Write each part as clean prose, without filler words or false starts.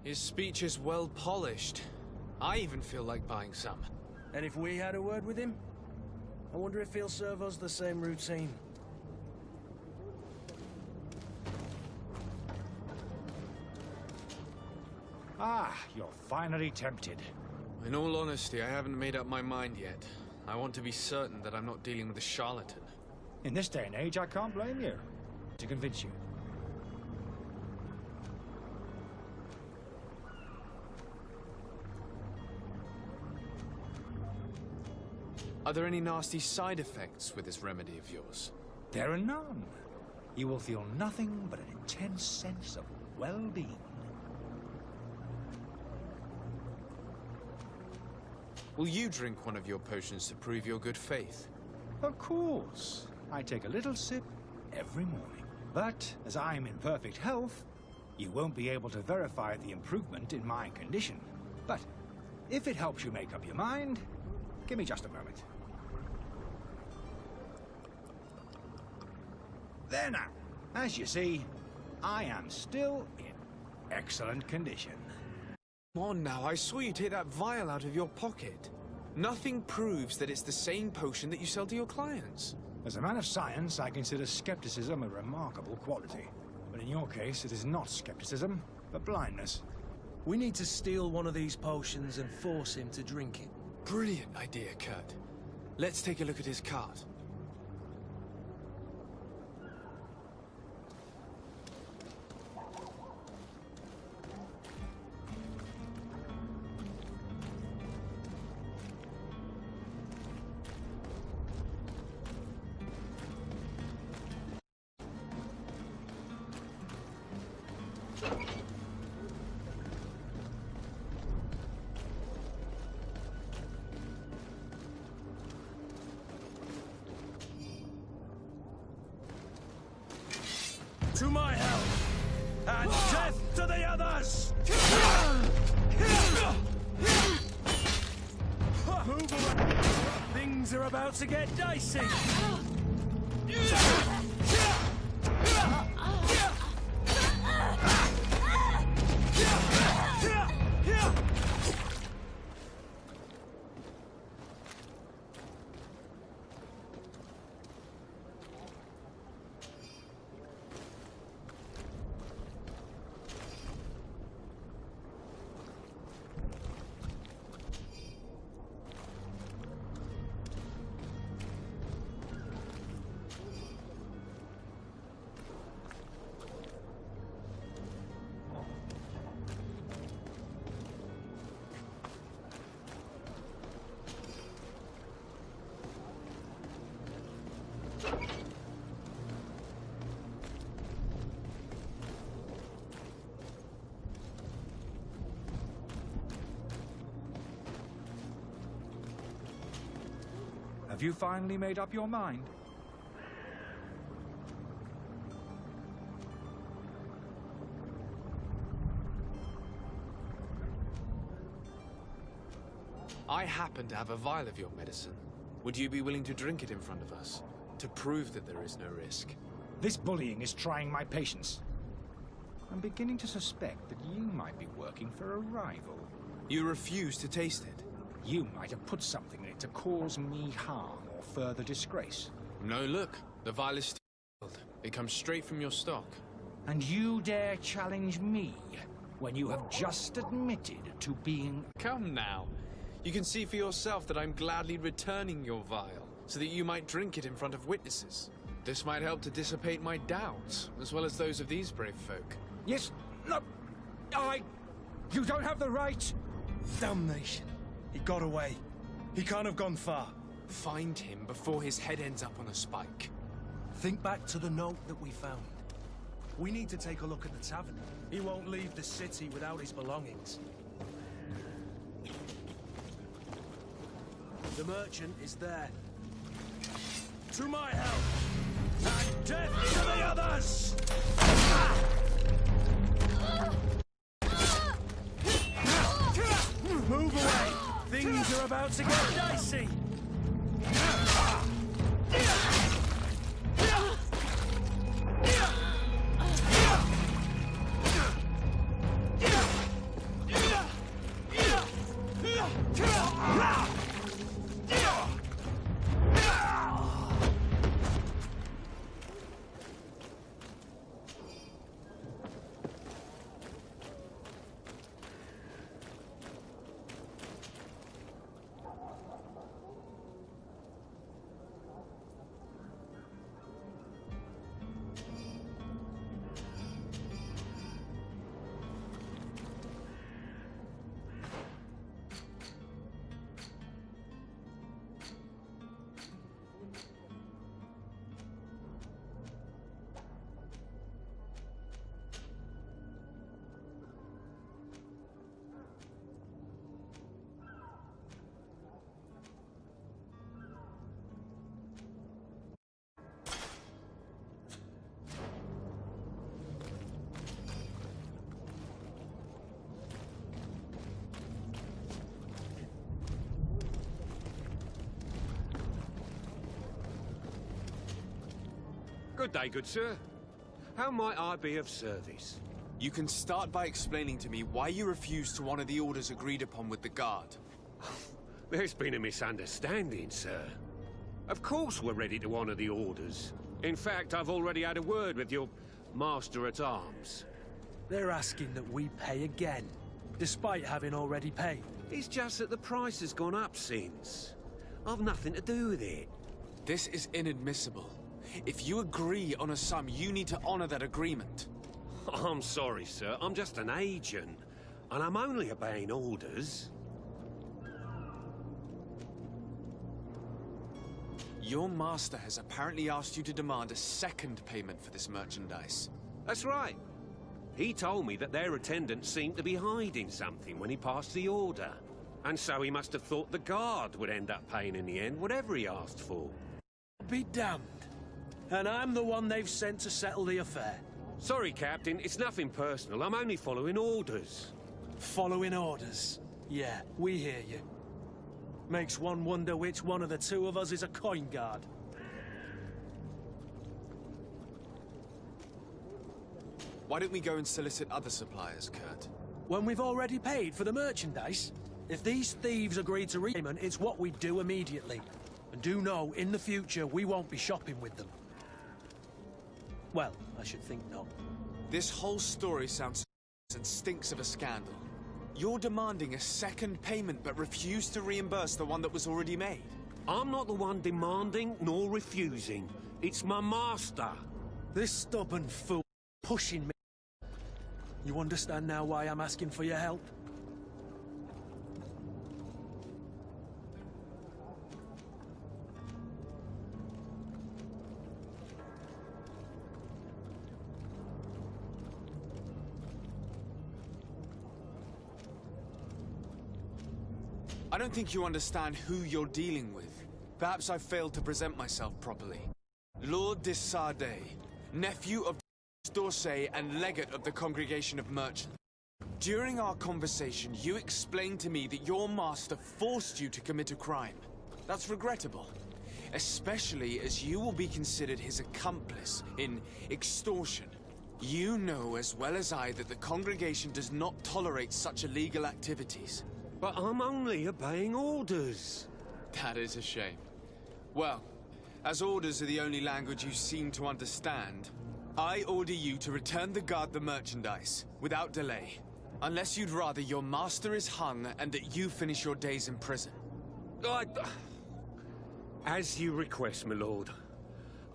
His speech is well polished. I even feel like buying some. And if we had a word with him? I wonder if he'll serve us the same routine. Ah, you're finally tempted. In all honesty, I haven't made up my mind yet. I want to be certain that I'm not dealing with a charlatan. In this day and age, I can't blame you. To convince you. Are there any nasty side effects with this remedy of yours? There are none. You will feel nothing but an intense sense of well-being. Will you drink one of your potions to prove your good faith? Of course. I take a little sip every morning. But, as I'm in perfect health, you won't be able to verify the improvement in my condition. But, if it helps you make up your mind, give me just a moment. There now. As you see, I am still in excellent condition. Come on now, I saw you take that vial out of your pocket. Nothing proves that it's the same potion that you sell to your clients. As a man of science, I consider skepticism a remarkable quality. But in your case, it is not skepticism, but blindness. We need to steal one of these potions and force him to drink it. Brilliant idea, Kurt. Let's take a look at his cart. To my help! And death to the others! Move away! Things are about to get dicey! Have you finally made up your mind? I happen to have a vial of your medicine. Would you be willing to drink it in front of us, to prove that there is no risk? This bullying is trying my patience. I'm beginning to suspect that you might be working for a rival. You refuse to taste it? You might have put something in it to cause me harm or further disgrace. No, look. The vial is sealed. It comes straight from your stock. And you dare challenge me when you have just admitted to being... Come now. You can see for yourself that I'm gladly returning your vial, so that you might drink it in front of witnesses. This might help to dissipate my doubts, as well as those of these brave folk. Yes, no, You don't have the right! Damnation. He got away. He can't have gone far. Find him before his head ends up on a spike. Think back to the note that we found. We need to take a look at the tavern. He won't leave the city without his belongings. The merchant is there. To my help! And death to the others! Move away! Things are about to get dicey! Good day, good sir. How might I be of service? You can start by explaining to me why you refuse to honor the orders agreed upon with the guard. There's been a misunderstanding, sir. Of course we're ready to honor the orders. In fact, I've already had a word with your master-at-arms. They're asking that we pay again, despite having already paid. It's just that the price has gone up since. I've nothing to do with it. This is inadmissible. If you agree on a sum, you need to honor that agreement. I'm sorry, sir. I'm just an agent. And I'm only obeying orders. Your master has apparently asked you to demand a second payment for this merchandise. That's right. He told me that their attendant seemed to be hiding something when he passed the order. And so he must have thought the guard would end up paying in the end, whatever he asked for. Be damned. And I'm the one they've sent to settle the affair. Sorry, Captain. It's nothing personal. I'm only following orders. Following orders. Yeah, we hear you. Makes one wonder which one of the two of us is a coin guard. Why don't we go and solicit other suppliers, Kurt? When we've already paid for the merchandise? If these thieves agree to repayment, it's what we do immediately. And do know, in the future, we won't be shopping with them. Well, I should think not. This whole story sounds and stinks of a scandal. You're demanding a second payment but refuse to reimburse the one that was already made. I'm not the one demanding nor refusing. It's my master. This stubborn fool pushing me. You understand now why I'm asking for your help? I don't think you understand who you're dealing with. Perhaps I failed to present myself properly. Lord de Sardet, nephew of d'Orsay and legate of the Congregation of Merchants. During our conversation, you explained to me that your master forced you to commit a crime. That's regrettable, especially as you will be considered his accomplice in extortion. You know as well as I that the Congregation does not tolerate such illegal activities. But I'm only obeying orders. That is a shame. Well, as orders are the only language you seem to understand, I order you to return the guard the merchandise, without delay. Unless you'd rather your master is hung and that you finish your days in prison. As you request, my lord.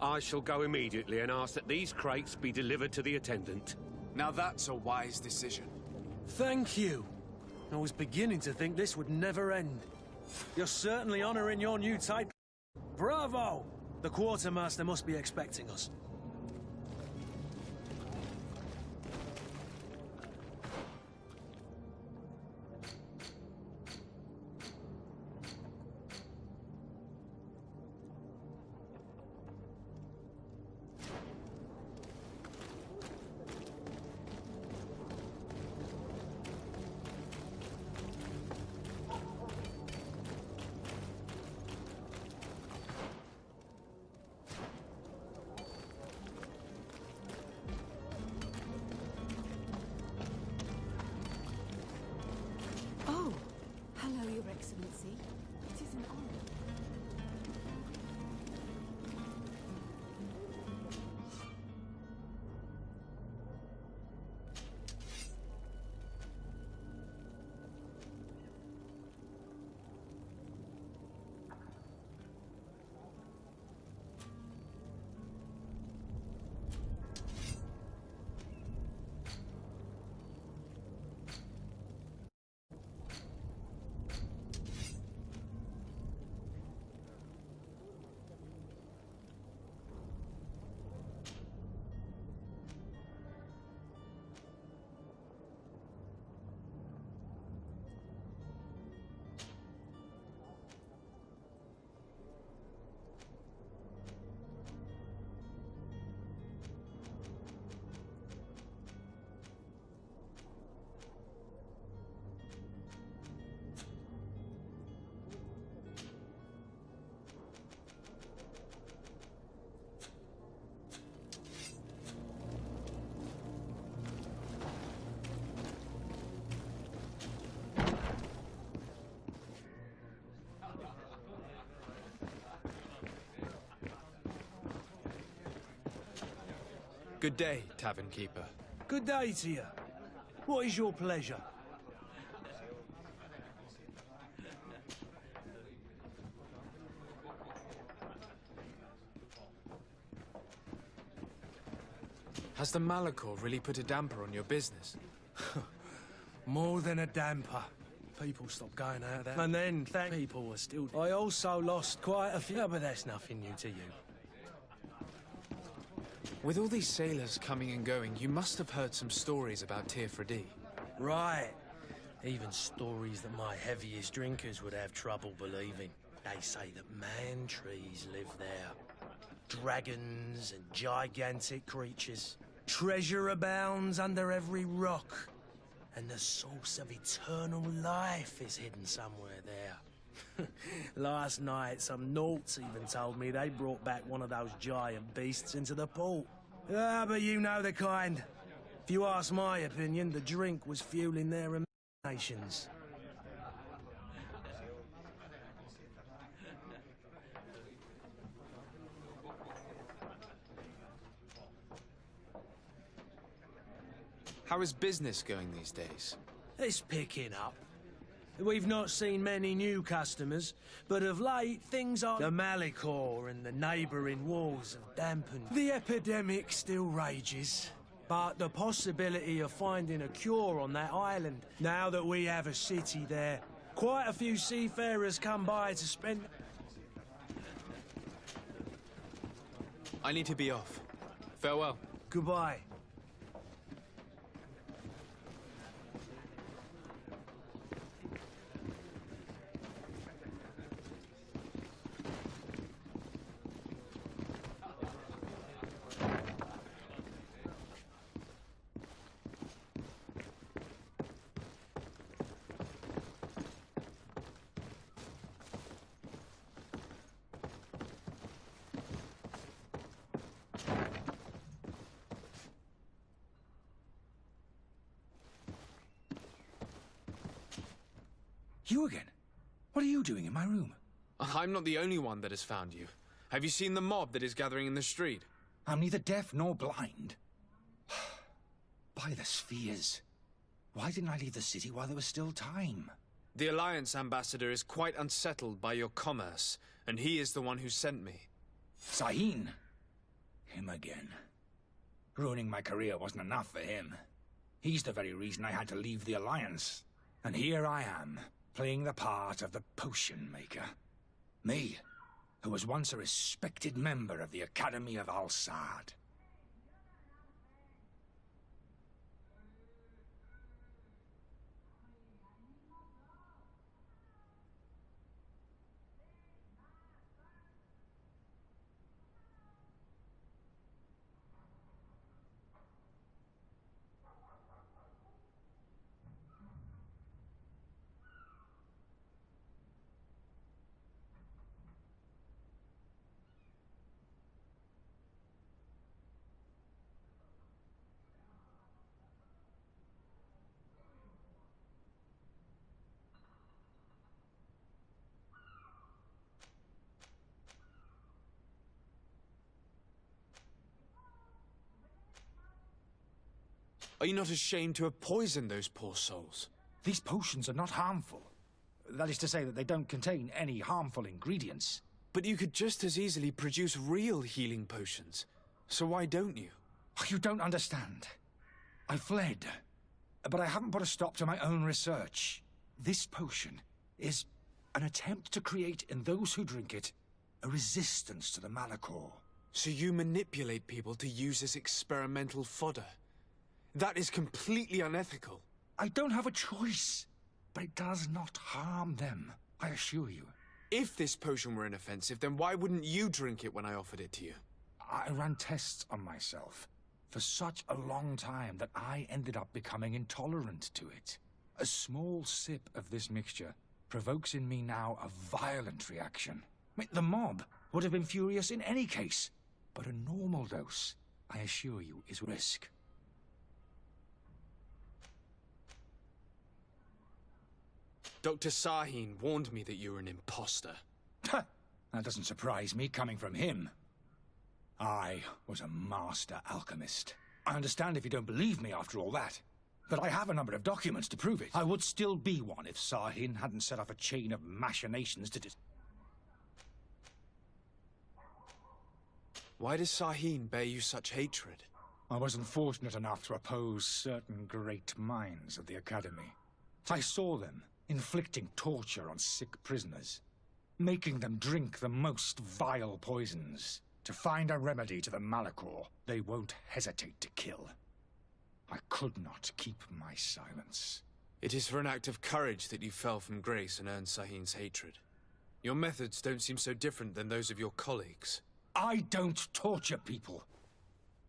I shall go immediately and ask that these crates be delivered to the attendant. Now that's a wise decision. Thank you. I was beginning to think this would never end. You're certainly honoring your new title. Bravo! The quartermaster must be expecting us. Your Excellency. It is an honor. Good day, tavern keeper. Good day to you. What is your pleasure? Has the Malachor really put a damper on your business? More than a damper. People stopped going out there. And then, thank people were still... I also lost quite a few, but that's nothing new to you. With all these sailors coming and going, you must have heard some stories about Tirfredi. Right. Even stories that my heaviest drinkers would have trouble believing. They say that man-trees live there. Dragons and gigantic creatures. Treasure abounds under every rock. And the source of eternal life is hidden somewhere there. Last night, some Nauts even told me they brought back one of those giant beasts into the port. Ah, but you know the kind. If you ask my opinion, the drink was fueling their imaginations. How is business going these days? It's picking up. We've not seen many new customers, but of late things are... The Malachor and the neighbouring wars have dampened. The epidemic still rages, but the possibility of finding a cure on that island, now that we have a city there, quite a few seafarers come by to spend... I need to be off. Farewell. Goodbye. You again? What are you doing in my room? I'm not the only one that has found you. Have you seen the mob that is gathering in the street? I'm neither deaf nor blind. By the spheres. Why didn't I leave the city while there was still time? The Alliance ambassador is quite unsettled by your commerce, and he is the one who sent me. Sahin. Him again. Ruining my career wasn't enough for him. He's the very reason I had to leave the Alliance. And here I am, playing the part of the potion maker. Me, who was once a respected member of the Academy of Al-Sad. Are you not ashamed to have poisoned those poor souls? These potions are not harmful. That is to say that they don't contain any harmful ingredients. But you could just as easily produce real healing potions. So why don't you? Oh, you don't understand. I fled, but I haven't put a stop to my own research. This potion is an attempt to create in those who drink it a resistance to the Malachor. So you manipulate people to use as experimental fodder? That is completely unethical. I don't have a choice, but it does not harm them, I assure you. If this potion were inoffensive, then why wouldn't you drink it when I offered it to you? I ran tests on myself for such a long time that I ended up becoming intolerant to it. A small sip of this mixture provokes in me now a violent reaction. I mean, the mob would have been furious in any case, but a normal dose, I assure you, is risk. Dr. Sahin warned me that you were an imposter. That doesn't surprise me, coming from him. I was a master alchemist. I understand if you don't believe me after all that, but I have a number of documents to prove it. I would still be one if Sahin hadn't set off a chain of machinations to Why does Sahin bear you such hatred? I wasn't fortunate enough to oppose certain great minds of the Academy. I saw them inflicting torture on sick prisoners, making them drink the most vile poisons. To find a remedy to the Malachor, they won't hesitate to kill. I could not keep my silence. It is for an act of courage that you fell from grace and earned Sahin's hatred. Your methods don't seem so different than those of your colleagues. I don't torture people.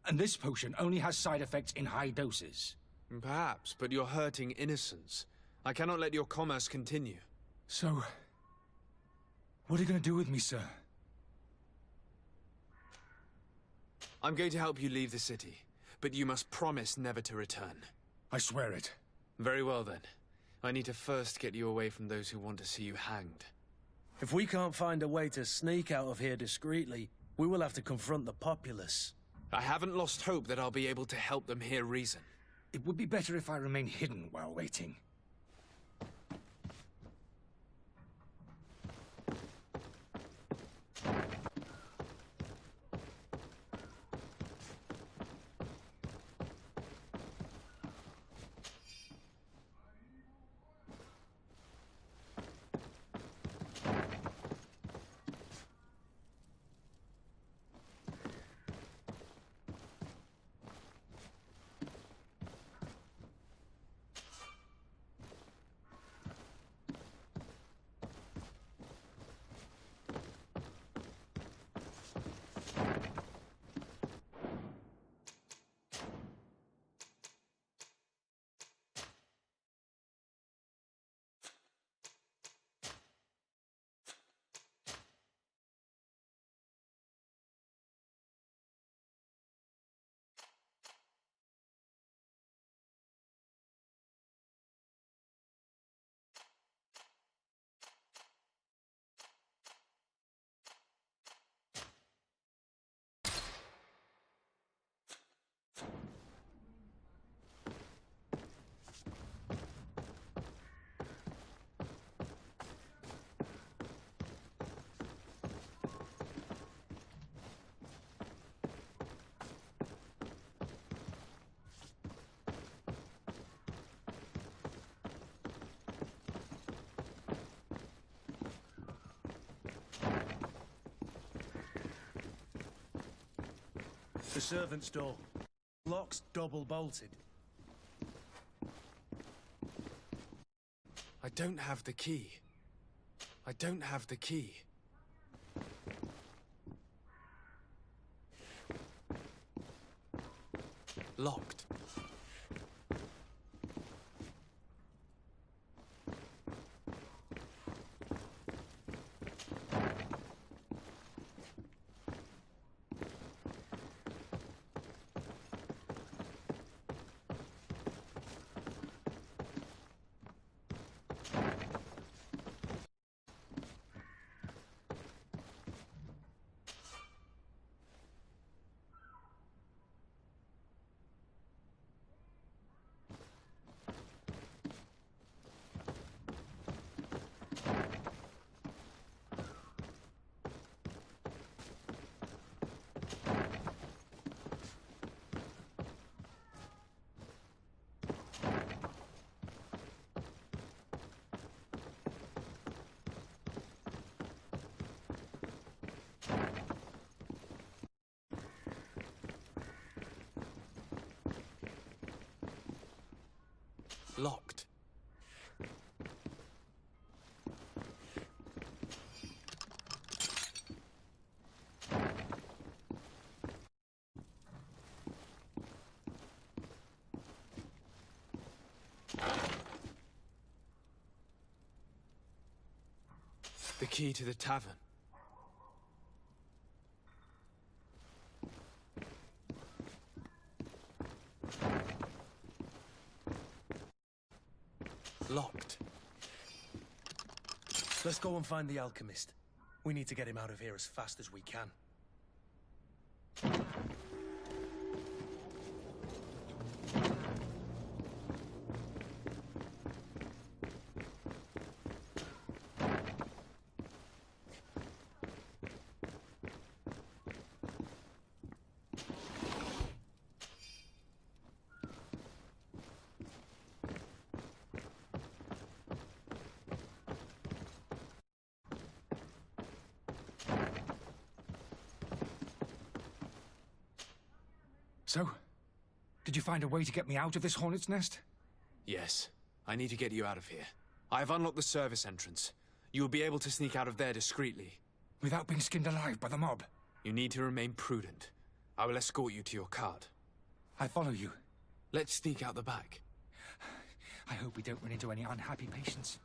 And this potion only has side effects in high doses. Perhaps, but you're hurting innocents. I cannot let your commerce continue. So, what are you going to do with me, sir? I'm going to help you leave the city, but you must promise never to return. I swear it. Very well then. I need to first get you away from those who want to see you hanged. If we can't find a way to sneak out of here discreetly, we will have to confront the populace. I haven't lost hope that I'll be able to help them hear reason. It would be better if I remain hidden while waiting. The servant's door. Lock's double bolted. I don't have the key. I don't have the key. Locked. Locked. The key to the tavern. Locked. Let's go and find the alchemist. We need to get him out of here as fast as we can. So, did you find a way to get me out of this hornet's nest? Yes. I need to get you out of here. I have unlocked the service entrance. You will be able to sneak out of there discreetly. Without being skinned alive by the mob? You need to remain prudent. I will escort you to your cart. I follow you. Let's sneak out the back. I hope we don't run into any unhappy patients.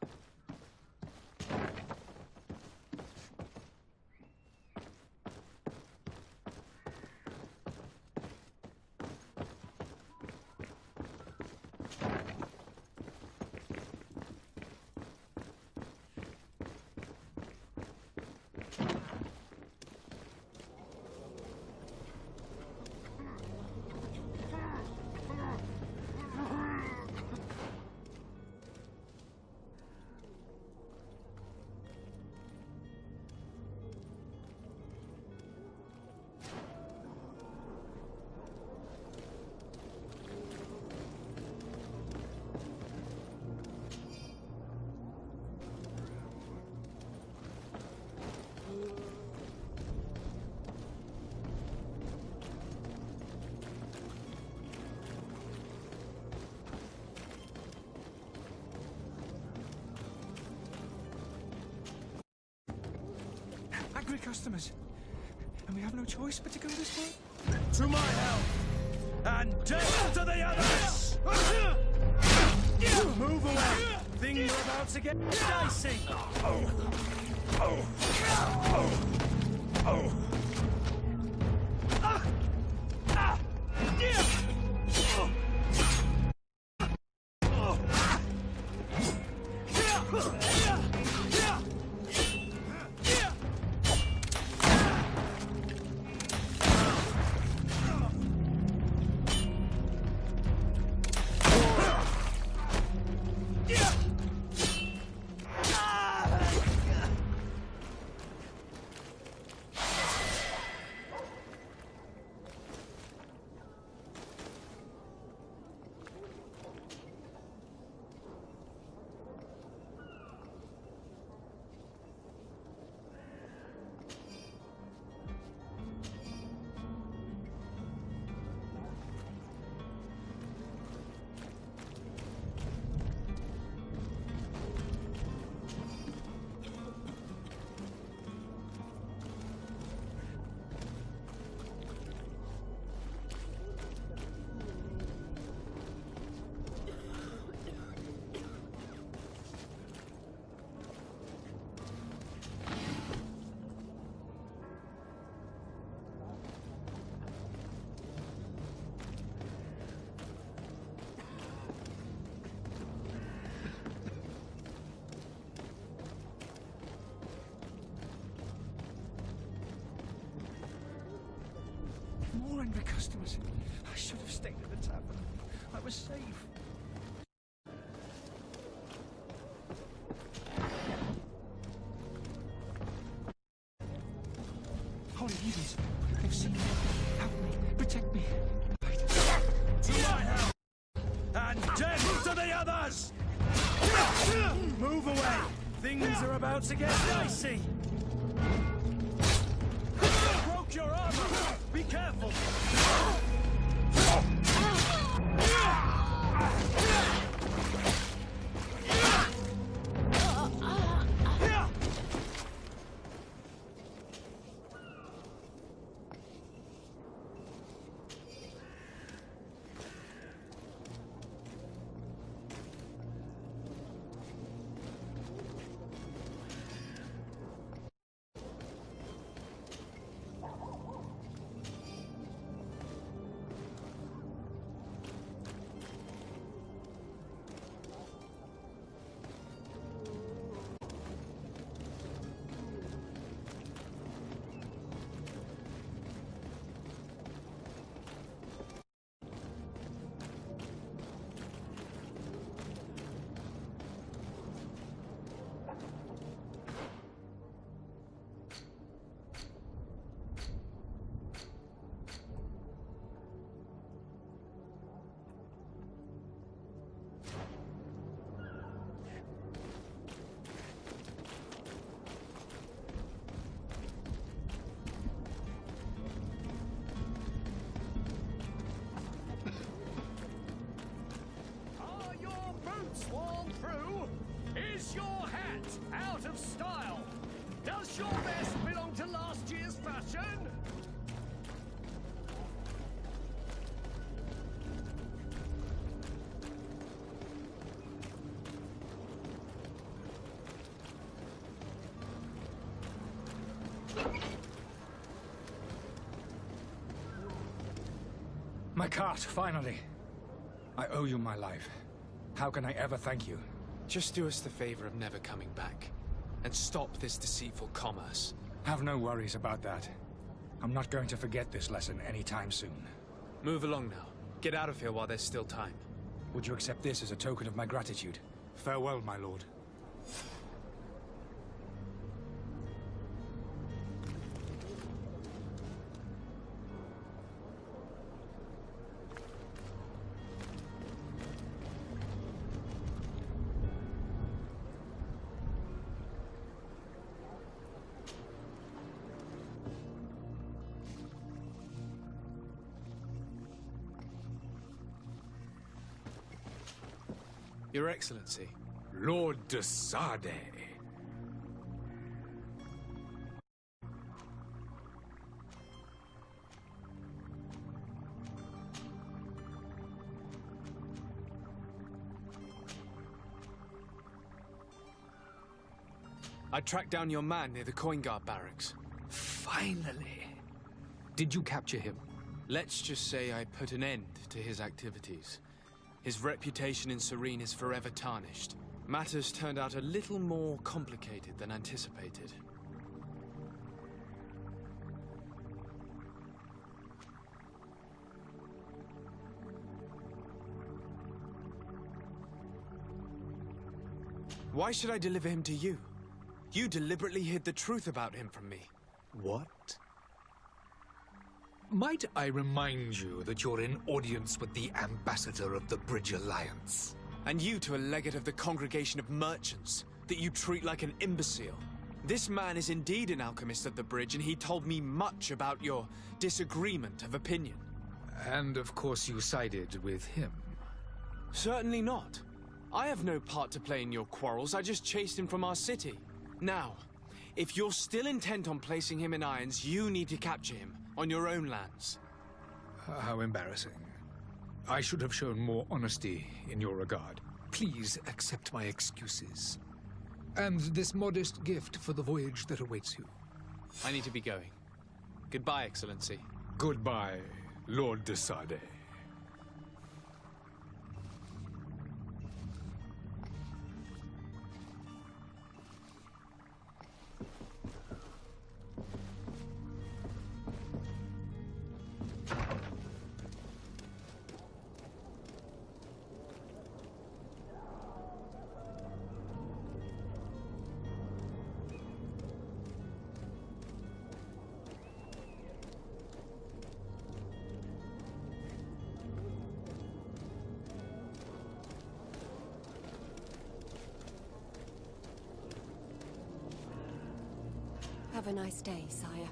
Angry customers. And we have no choice but to go this way? To my help! And death to the others! Move away! Things are about to get dicey! More angry customers. I should have stayed at the tavern. I was safe. Holy Evens, they've seen me. Help me. Protect me. To my help! And death to the others! Move away! Things are about to get dicey! Broke your armor! Be careful! sure this belonged to last year's fashion? My cart, finally. I owe you my life. How can I ever thank you? Just do us the favor of never coming back. And stop this deceitful commerce. Have no worries about that. I'm not going to forget this lesson anytime soon. Move along now. Get out of here while there's still time. Would you accept this as a token of my gratitude? Farewell, my lord. Your Excellency. Lord de Sade. I tracked down your man near the coin guard barracks. Finally. Did you capture him? Let's just say I put an end to his activities. His reputation in Serene is forever tarnished. Matters turned out a little more complicated than anticipated. Why should I deliver him to you? You deliberately hid the truth about him from me. What? Might I remind you that you're in audience with the ambassador of the Bridge Alliance? And you to a legate of the Congregation of Merchants, that you treat like an imbecile. This man is indeed an alchemist of the Bridge, and he told me much about your disagreement of opinion. And of course you sided with him. Certainly not. I have no part to play in your quarrels. I just chased him from our city. Now, if you're still intent on placing him in irons, you need to capture him on your own lands. How embarrassing. I should have shown more honesty in your regard. Please accept my excuses. And this modest gift for the voyage that awaits you. I need to be going. Goodbye, Excellency. Goodbye, Lord de Sade. Have a nice day, sire.